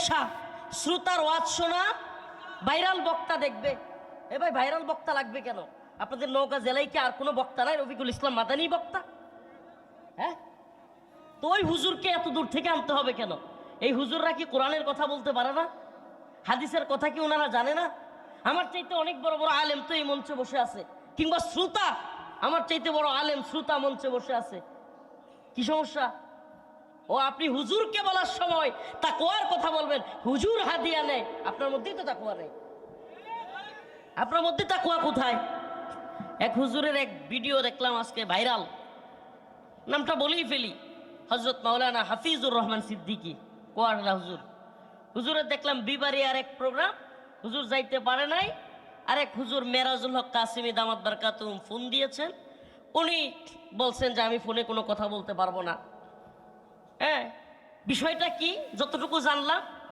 পেশা, শ্রোতার ওয়াজ শোনা, ভাইরাল বক্তা দেখবে। এ ভাই ভাইরাল বক্তা লাগবে কেন? আপনাদের নওগাঁ জেলায় কি আর কোনো বক্তা নাই? রফিকুল ইসলাম মাদানী বক্তা? হ্যাঁ, তো ওই হুজুরকে এত দূর থেকে আনতে হবে কেন? এই হুজুররা কি কোরআনের কথা বলতে পারে না? হাদিসের কথা কি ওনারা জানে না? আমার চাইতে অনেক বড় বড় আলেম তো এই মঞ্চে বসে আছে, কিংবা শ্রোতা, আমার চাইতে বড় আলেম শ্রোতা মঞ্চে বসে আছে। কি সমস্যা? ও আপনি হুজুরকে বলার সময় তাকওয়ার কথা বলবেন, হুজুর হাদিয়া নেয়, আপনার মধ্যেই তো তাকওয়া নেই। আপনার মধ্যে তাকওয়া কোথায়? এক হুজুরের এক ভিডিও দেখলাম আজকে ভাইরাল, নামটা বলেই ফেলি, হযরত মাওলানা হাফিজুর রহমান সিদ্দিকী কোয়ারলা হুজুর। হুজুরের দেখলাম বিবারিয়ার এক প্রোগ্রাম, হুজুর যাইতে পারে নাই। আরেক হুজুর মেরাজুল হক কাসিমি দামাত বারকাতুহুম ফোন দিয়েছেন, উনি বলছেন যে আমি ফোনে কোনো কথা বলতে পারবো না। হ্যাঁ, বিষয়টা কি? যতটুকু জানলাম,